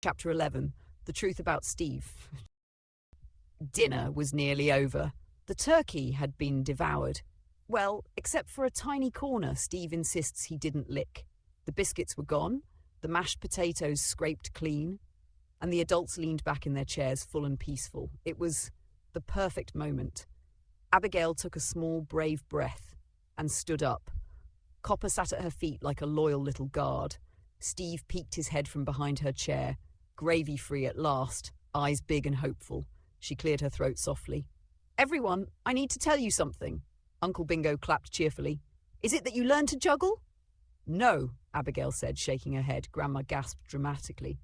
Chapter 11. The Truth About Steve. Dinner was nearly over. The turkey had been devoured. Well, except for a tiny corner Steve insists he didn't lick. The biscuits were gone, the mashed potatoes scraped clean, and the adults leaned back in their chairs full and peaceful. It was the perfect moment. Abigail took a small, brave breath and stood up. Copper sat at her feet like a loyal little guard. Steve peeked his head from behind her chair, gravy-free at last, eyes big and hopeful. She cleared her throat softly. "Everyone, I need to tell you something." Uncle Bingo clapped cheerfully. "Is it that you learned to juggle?" "No," Abigail said, shaking her head. Grandma gasped dramatically.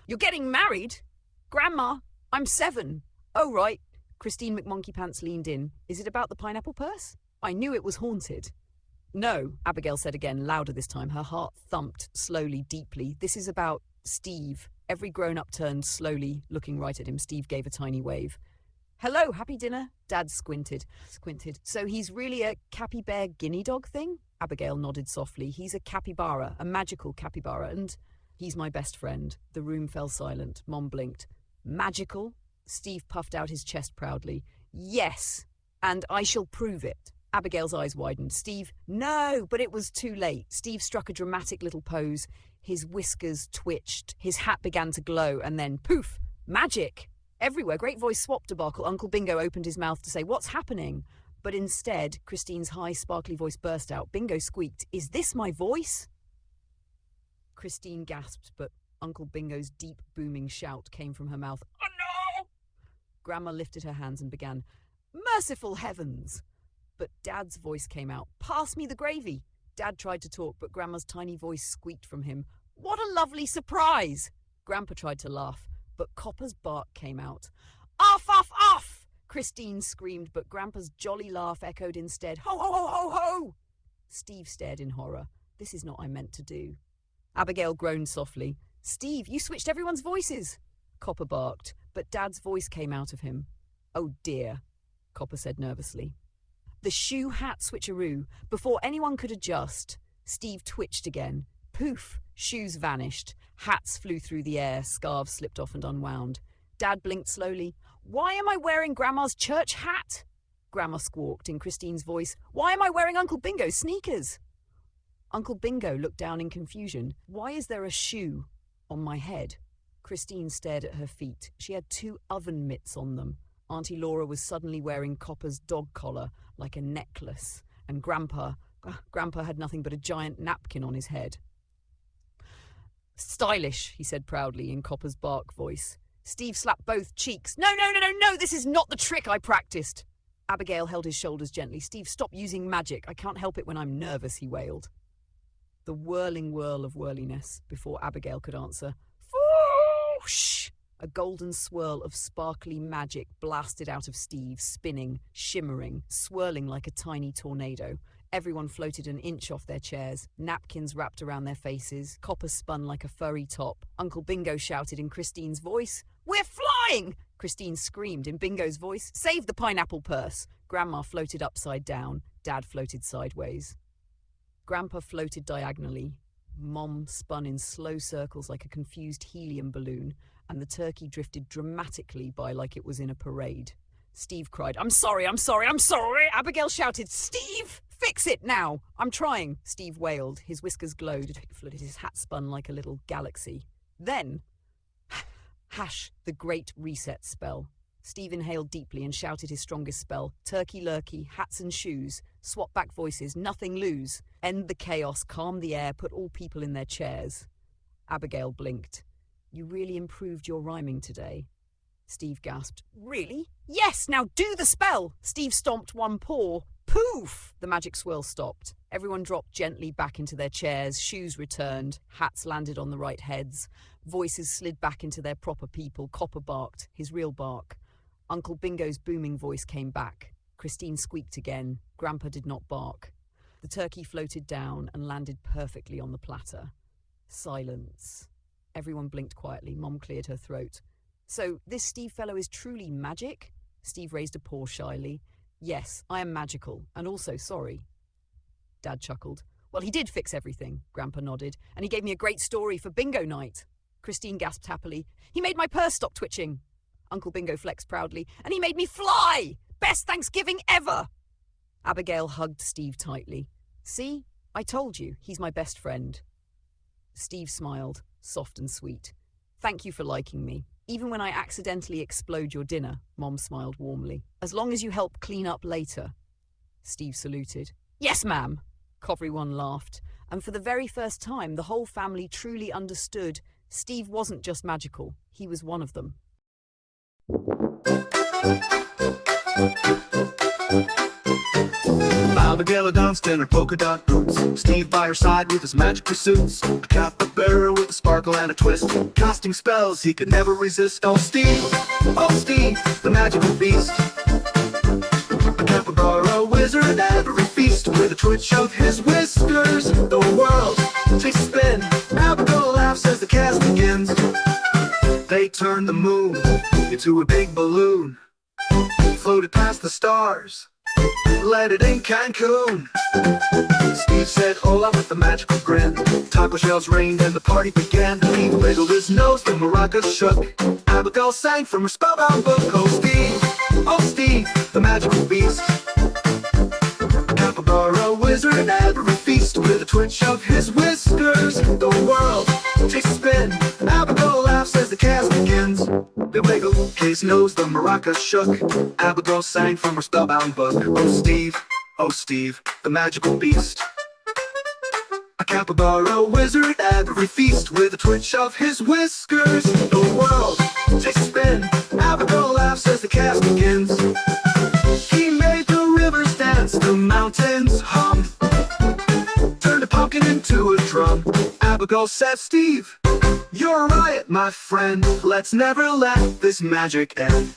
"You're getting married?" "Grandma, I'm 7. "Oh, right." Christine McMonkeypants leaned in. "Is it about the pineapple purse?" "I knew it was haunted." "No," Abigail said again, louder this time. Her heart thumped slowly, deeply. "This is about Steve." Every grown-up turned slowly, looking right at him. Steve gave a tiny wave. "Hello, happy dinner?" Dad squinted. "So he's really a capybara guinea dog thing?" Abigail nodded softly. "He's a capybara, a magical capybara, and he's my best friend." The room fell silent. Mom blinked. "Magical?" Steve puffed out his chest proudly. "Yes, and I shall prove it." Abigail's eyes widened. "Steve, no!" But it was too late. Steve struck a dramatic little pose. His whiskers twitched. His hat began to glow, and then, poof! Magic! Everywhere, great voice swap debacle. Uncle Bingo opened his mouth to say, "What's happening?" But instead, Christine's high, sparkly voice burst out. Bingo squeaked, "Is this my voice?" Christine gasped, but Uncle Bingo's deep, booming shout came from her mouth. "Oh, no!" Grandma lifted her hands and began, "Merciful heavens!" But Dad's voice came out. "Pass me the gravy." Dad tried to talk, but Grandma's tiny voice squeaked from him. "What a lovely surprise!" Grandpa tried to laugh, but Copper's bark came out. "Off, off, off!" Christine screamed, but Grandpa's jolly laugh echoed instead. "Ho, ho, ho, ho, ho!" Steve stared in horror. "This is not what I meant to do." Abigail groaned softly. "Steve, you switched everyone's voices." Copper barked, but Dad's voice came out of him. "Oh dear," Copper said nervously. The shoe hat switcheroo. Before anyone could adjust, Steve twitched again. Poof! Shoes vanished. Hats flew through the air. Scarves slipped off and unwound. Dad blinked slowly. "Why am I wearing Grandma's church hat?" Grandma squawked in Christine's voice. "Why am I wearing Uncle Bingo's sneakers?" Uncle Bingo looked down in confusion. "Why is there a shoe on my head?" Christine stared at her feet. She had 2 oven mitts on them. Auntie Laura was suddenly wearing Copper's dog collar like a necklace, and Grandpa had nothing but a giant napkin on his head. "Stylish," he said proudly in Copper's bark voice. Steve slapped both cheeks. No, this is not the trick I practiced." Abigail held his shoulders gently. "Steve, stop using magic. I can't help it when I'm nervous," he wailed. The whirling whirl of whirliness before Abigail could answer. "Whoosh!" A golden swirl of sparkly magic blasted out of Steve, spinning, shimmering, swirling like a tiny tornado. Everyone floated an inch off their chairs. Napkins wrapped around their faces. Copper spun like a furry top. Uncle Bingo shouted in Christine's voice, "We're flying!" Christine screamed in Bingo's voice, "Save the pineapple purse!" Grandma floated upside down. Dad floated sideways. Grandpa floated diagonally. Mom spun in slow circles like a confused helium balloon, and the turkey drifted dramatically by like it was in a parade. Steve cried, I'm sorry! Abigail shouted, "Steve, fix it now!" "I'm trying," Steve wailed. His whiskers glowed. His hat spun like a little galaxy. Then, hash, the great reset spell. Steve inhaled deeply and shouted his strongest spell. Turkey lurkey, hats and shoes, swap back voices, nothing lose. End the chaos, calm the air, put all people in their chairs. Abigail blinked. "You really improved your rhyming today." Steve gasped. "Really?" "Yes, now do the spell!" Steve stomped one paw. Poof! The magic swirl stopped. Everyone dropped gently back into their chairs. Shoes returned. Hats landed on the right heads. Voices slid back into their proper people. Copper barked, his real bark. Uncle Bingo's booming voice came back. Christine squeaked again. Grandpa did not bark. The turkey floated down and landed perfectly on the platter. Silence. Everyone blinked quietly. Mom cleared her throat. "So this Steve fellow is truly magic?" Steve raised a paw shyly. "Yes, I am magical, and also sorry." Dad chuckled. "Well, he did fix everything," Grandpa nodded, "and he gave me a great story for bingo night." Christine gasped happily. He made my purse stop twitching. Uncle Bingo flexed proudly. And he made me fly! Best Thanksgiving ever! Abigail hugged Steve tightly. See? I told you, he's my best friend. Steve smiled, soft and sweet. Thank you for liking me. Even when I accidentally explode your dinner, Mom smiled warmly. As long as you help clean up later. Steve saluted. Yes, ma'am. Everyone laughed. And for the very first time, the whole family truly understood Steve wasn't just magical. He was one of them. Abigail danced in her polka dot boots, Steve by her side with his magic pursuits, a capybara with a sparkle and a twist, casting spells he could never resist. Oh Steve, the magical beast, a capybara wizard at every feast. With a twitch of his whiskers, the world takes a spin. Abigail laughs as the cast begins. They turn the moon into a big balloon, floated past the stars, landed in Cancun. Steve said hola with a magical grin. Taco shells rained and the party began. He wiggled his nose, the maracas shook. Abigail sang from her spellbound book. Oh Steve, the magical beast, a capybara wizard at every feast. With a twitch of his whiskers, the world takes a spin. Abigail laughs as the cast begins. They wiggled his nose, the maracas shook. Abigail sang from her spellbound book. Oh Steve, the magical beast, a capybara wizard at every feast. With a twitch of his whiskers, the world takes a spin. Abigail laughs as the cast begins. He made the rivers dance, the mountains hum, turned a pumpkin into a drum. Abigail said, Steve, you're right, my friend. Let's never let this magic end.